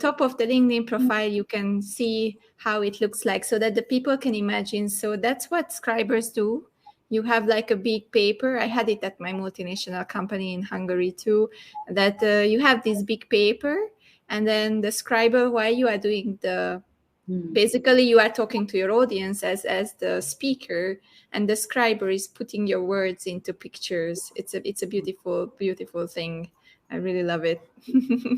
top of the LinkedIn profile, you can see how it looks like so that the people can imagine. So that's what scribers do. You have like a big paper. I had it at my multinational company in Hungary too, that you have this big paper, and then the scriber, while you are doing the, basically you are talking to your audience as the speaker, and the scriber is putting your words into pictures. It's a beautiful, beautiful thing. I really love it.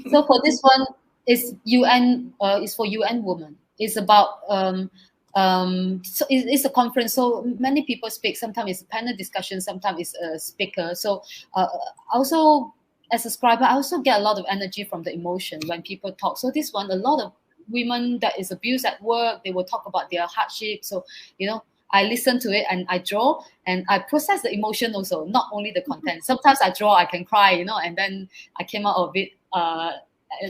So for this one, is UN, is for UN women. It's about so it's a conference, so many people speak. Sometimes it's a panel discussion, sometimes it's a speaker. So also as a scriber, I also get a lot of energy from the emotion when people talk. So this one, a lot of women that is abused at work, they will talk about their hardship. So I listen to it and I draw and I process the emotion also, not only the content. Sometimes I draw, I can cry, and then I came out of it,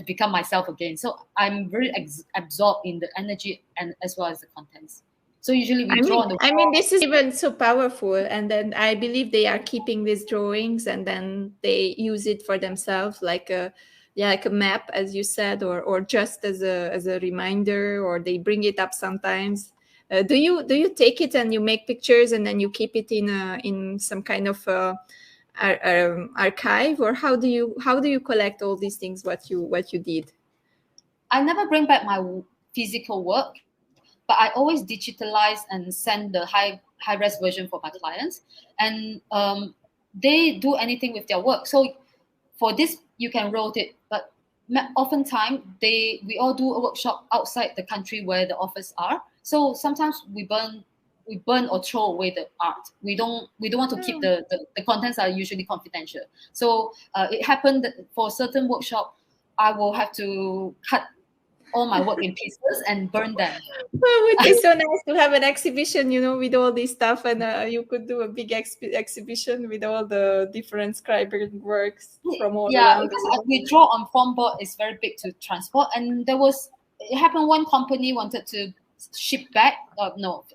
become myself again. So I'm very absorbed in the energy and as well as the contents. So usually we draw on the wall. I mean, this is even so powerful. And then I believe they are keeping these drawings and then they use it for themselves, like a map, as you said, or just as a reminder, or they bring it up sometimes. Do you take it and you make pictures and then you keep it in some kind of archive, or how do you collect all these things, what you did? I never bring back my physical work, but I always digitalize and send the high res version for my clients, and they do anything with their work. So for this, you can rotate, but oftentimes we all do a workshop outside the country where the office are. So sometimes we burn or throw away the art. We don't want to keep the contents are usually confidential. So it happened that for a certain workshop, I will have to cut all my work in pieces and burn them. Well, it would be so nice to have an exhibition, with all this stuff, and you could do a big exhibition with all the different scriber works from all around. Yeah, we draw on foam board. It's very big to transport, and it happened. One company wanted to ship back,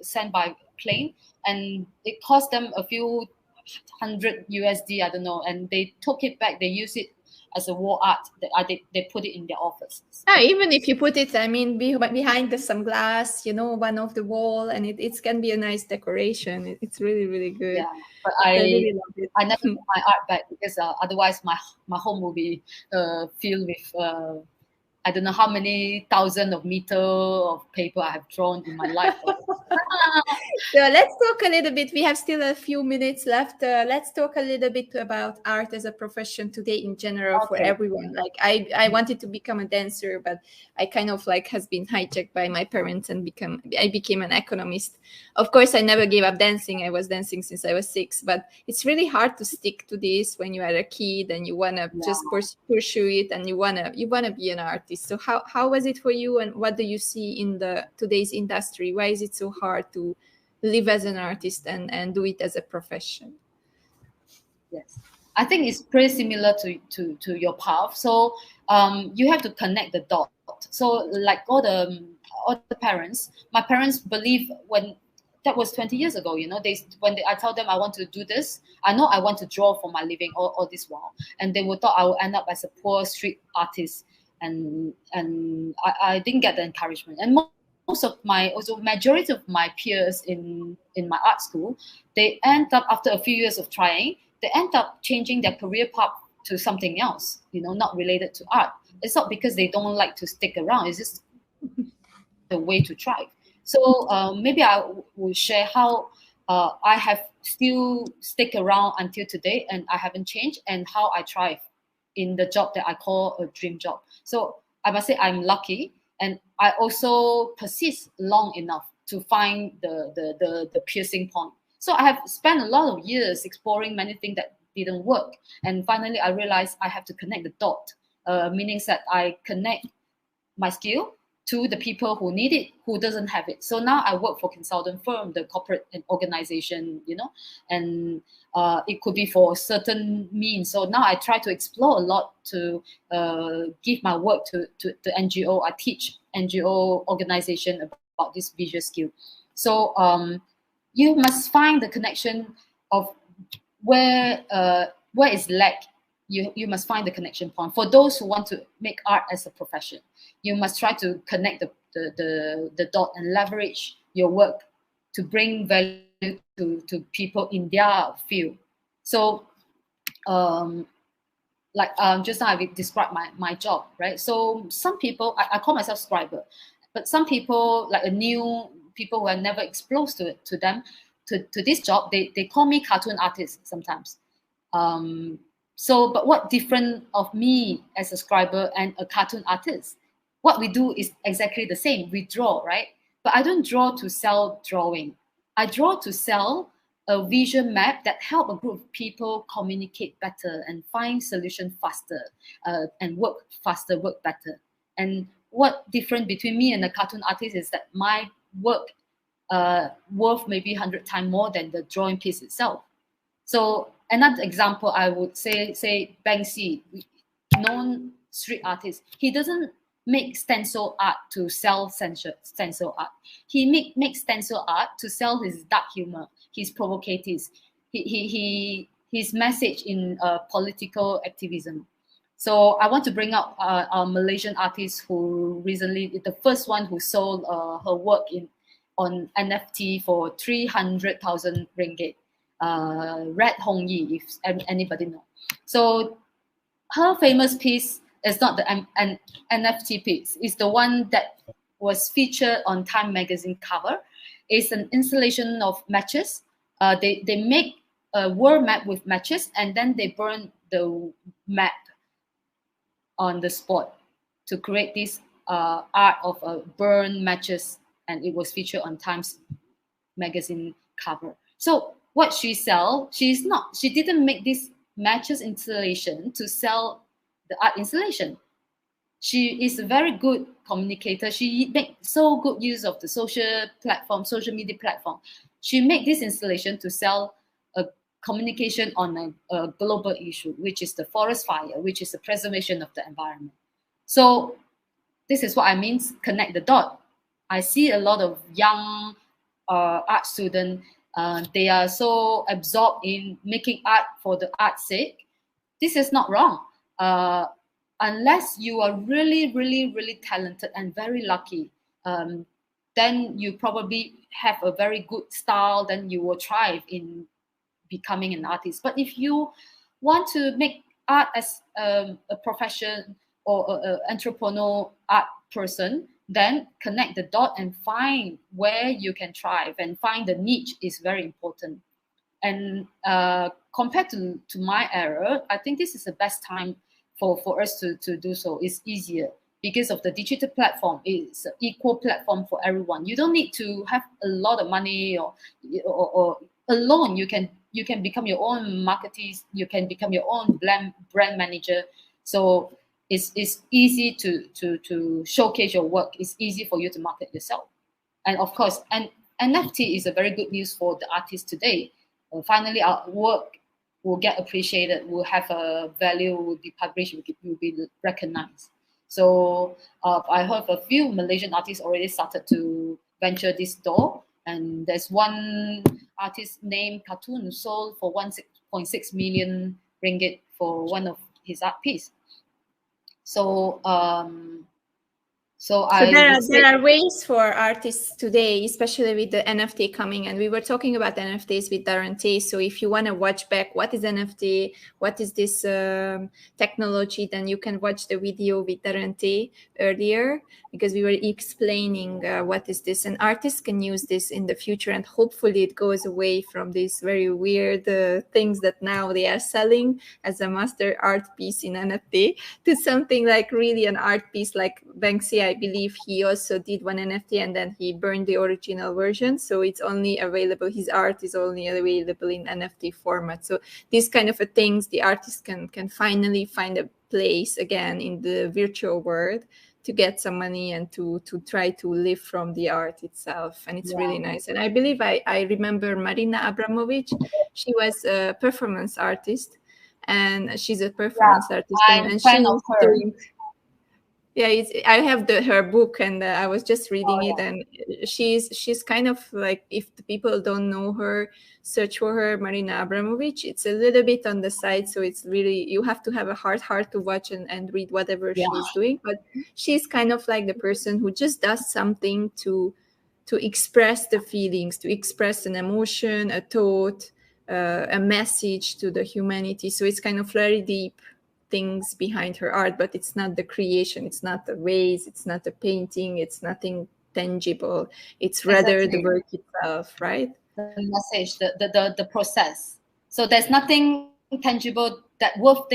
send by plane, and it cost them a few hundred USD, I don't know, and they took it back. They use it as a wall art. They put it in their office. Yeah, even if you put it, I mean, behind some glass, one of the wall, and it can be a nice decoration. It's really, really good. Yeah, but I really love it. I never put my art back because otherwise my home will be filled with I don't know how many thousands of meters of paper I have drawn in my life. So let's talk a little bit. We have still a few minutes left. Let's talk a little bit about art as a profession today in general for everyone. Like I wanted to become a dancer, but I kind of has been hijacked by my parents and I became an economist. Of course, I never gave up dancing. I was dancing since I was 6, but it's really hard to stick to this when you are a kid and you want to just pursue it and you want to be an artist. So how was it for you, and what do you see in today's industry? Why is it so hard to live as an artist and do it as a profession? Yes, I think it's pretty similar to your path. So you have to connect the dot. So like all the parents, my parents believe when that was 20 years ago, I tell them I want to do this, I know I want to draw for my living all this while, and they would thought I would end up as a poor street artist, and I didn't get the encouragement. And majority of my peers in my art school, they end up, after a few years of trying, they end up changing their career path to something else, not related to art. It's not because they don't like to stick around, it's just the way to thrive. So maybe I will share how I have still stick around until today and I haven't changed, and how I thrive in the job that I call a dream job. So I must say I'm lucky, and I also persist long enough to find the piercing point. So I have spent a lot of years exploring many things that didn't work, and finally I realized I have to connect the dot, meaning that I connect my skill to the people who need it, who doesn't have it. So now I work for consultant firm, the corporate and organization, and it could be for certain means. So now I try to explore a lot to give my work to the NGO. I teach NGO organization about this visual skill. So you must find the connection of where is lack you must find the connection point. For those who want to make art as a profession, you must try to connect the dot and leverage your work to bring value to people in their field. So just now I described my job, right? So some people, I call myself scriber, but some people, like new people who are never exposed to this job, they call me cartoon artist sometimes. But what different of me as a scriber and a cartoon artist? What we do is exactly the same. We draw, right? But I don't draw to sell drawing. I draw to sell a vision map that help a group of people communicate better and find solution faster, and work faster, work better. And what different between me and a cartoon artist is that my work worth maybe 100 times more than the drawing piece itself. So another example, I would say Banksy, known street artist. He doesn't make stencil art to sell stencil art. He makes stencil art to sell his dark humor, his provocative, his message in political activism. So I want to bring up a Malaysian artist who recently, the first one who sold her work on NFT for 300,000 ringgit. Red Hong Yi, if anybody know. So her famous piece is not the an NFT piece. It's the one that was featured on Time magazine cover. It's an installation of matches. They make a world map with matches, and then they burn the map on the spot to create this art of burned matches, and it was featured on Times magazine cover. So what she sell, she didn't make this matches installation to sell the art installation. She is a very good communicator. She make so good use of the social media platform. She made this installation to sell a communication on a global issue, which is the forest fire, which is the preservation of the environment. So this is what I mean, connect the dot. I see a lot of young art students, they are so absorbed in making art for the art's sake. This is not wrong. Unless you are really, really, really talented and very lucky, then you probably have a very good style, then you will thrive in becoming an artist. But if you want to make art as a profession or an entrepreneurial art person, then connect the dot and find where you can thrive and find the niche is very important. And compared to my era, I think this is the best time for us to do so. It's easier because of the digital platform. It's an equal platform for everyone. You don't need to have a lot of money or alone. You can become your own marketeer. You can become your own brand manager. So it's easy to showcase your work. It's easy for you to market yourself. And of course, and NFT is a very good news for the artists today. Finally, our work will get appreciated, will have a value, will be published, will be recognized. So I heard a few Malaysian artists already started to venture this door. And there's one artist named Cartoon who sold for 1.6 million ringgit for one of his art piece. So there are ways for artists today, especially with the NFT coming. And we were talking about NFTs with Darren. So if you want to watch back what is NFT, what is this technology, then you can watch the video with Darren earlier, because we were explaining what is this. And artists can use this in the future, and hopefully it goes away from these very weird things that now they are selling as a master art piece in NFT to something like really an art piece like Banksy. I believe he also did one NFT and then he burned the original version. So it's only available, his art is only available in NFT format. So these kind of things, the artist can finally find a place again in the virtual world to get some money and to try to live from the art itself. And it's really nice. And I believe I remember Marina Abramovic. She was a performance artist, and she's a performance artist. I'm and fan she of her. Yeah, I have her book, and I was just reading it, yeah. and she's kind of like, if the people don't know her, search for her, Marina Abramovic. It's a little bit on the side, so it's really, you have to have a heart to watch and read whatever Yeah. she's doing. But she's kind of like the person who just does something to express the feelings, to express an emotion, a thought, a message to the humanity. So it's kind of very deep things behind her art, but it's not the creation, it's not the vase, it's not a painting, it's nothing tangible. It's rather the work itself, right? The message, the process. So there's nothing tangible that worth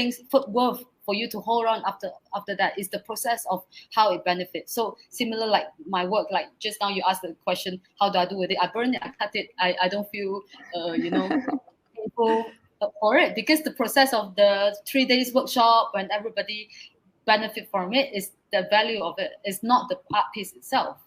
for you to hold on after that. Is the process of how it benefits. So similar like my work, like just now you asked the question, how do I do with it? I burn it, I cut it. I don't feel painful for it, because the process of the 3 days workshop, when everybody benefit from it, is the value of it. It's not the art piece itself.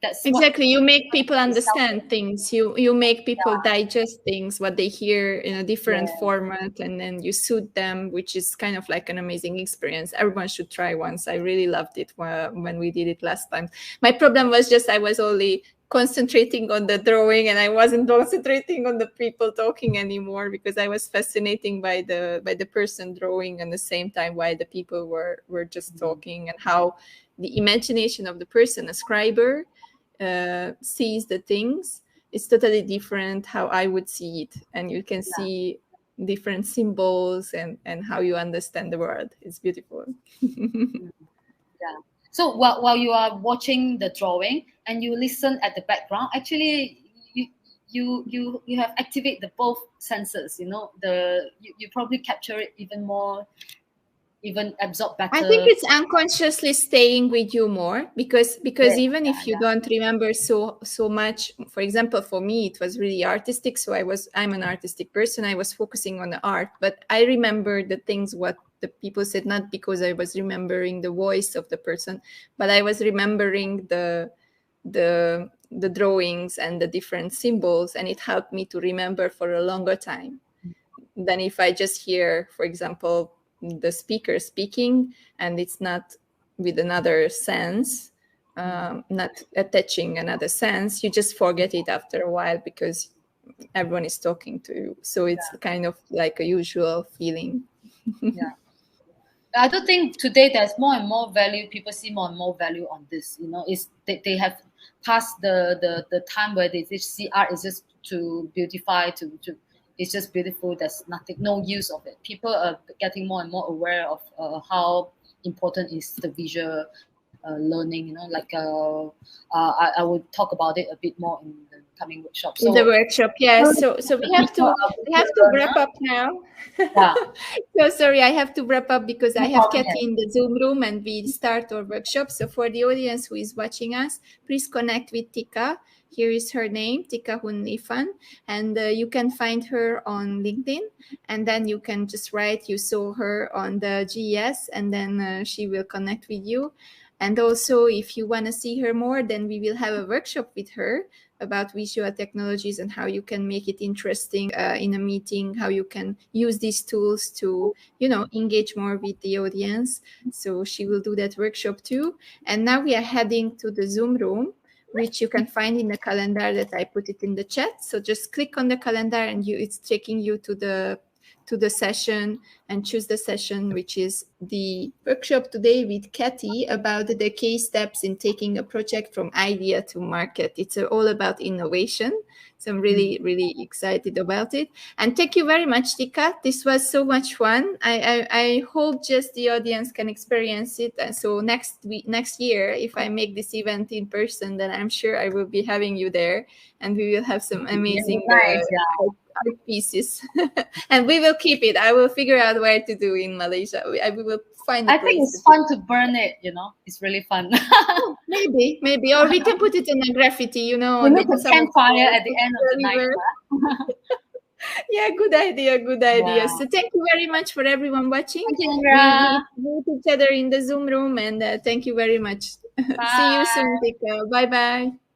That's exactly. You make people understand things. You make people digest things, what they hear in a different format, and then you suit them, which is kind of like an amazing experience. Everyone should try once. I really loved it when we did it last time. My problem was just I was only concentrating on the drawing, and I wasn't concentrating on the people talking anymore, because I was fascinated by the person drawing, and the same time why the people were just talking, and how the imagination of the person, a scriber, sees the things is totally different how I would see it. And you can see different symbols and how you understand the world. It's beautiful. Yeah. So while you are watching the drawing and you listen at the background, actually you have activate the both senses. You probably capture it even more, even absorb better. I think it's unconsciously staying with you more, because even if you don't remember so much, for example, for me it was really artistic, so I'm an artistic person. I was focusing on the art, but I remember the things what the people said, not because I was remembering the voice of the person, but I was remembering the drawings and the different symbols, and it helped me to remember for a longer time than if I just hear, for example, the speaker speaking, and it's not with another sense, not attaching another sense. You just forget it after a while because everyone is talking to you. So it's kind of like a usual feeling. Yeah. I do think today there's more and more value. People see more and more value on this. Is they have passed the time where they just see art is just to beautify, to it's just beautiful. There's no use of it. People are getting more and more aware of how important is the visual learning. I will talk about it a bit more in the coming workshop. In the workshop, yes. So we have to wrap up now. Yeah. So sorry, I have to wrap up because I have Kathy in the Zoom room and we start our workshop. So for the audience who is watching us, please connect with Tikka. Here is her name, Tikka Hunlifan, and you can find her on LinkedIn, and then you can just write you saw her on the GES, and then she will connect with you. And also, if you want to see her more, then we will have a workshop with her about visual technologies and how you can make it interesting in a meeting, how you can use these tools to, engage more with the audience. So she will do that workshop too. And now we are heading to the Zoom room, which you can find in the calendar that I put it in the chat. So just click on the calendar and it's taking you to the session, and choose the session, which is the workshop today with Kathy about the key steps in taking a project from idea to market. It's all about innovation. So I'm really, really excited about it. And thank you very much, Tikka. This was so much fun. I hope just the audience can experience it. And so next year, if I make this event in person, then I'm sure I will be having you there, and we will have some amazing art pieces. And we will keep it. I will figure out where to do in Malaysia. We will find a place. I think it's fun to burn it, it's really fun. Maybe. Or we can put it in a graffiti, We need a campfire at the end of the night. Yeah, good idea. Yeah. So thank you very much for everyone watching. Thank you, Indra. We meet each other in the Zoom room, and thank you very much. See you soon, Tikka. Bye-bye.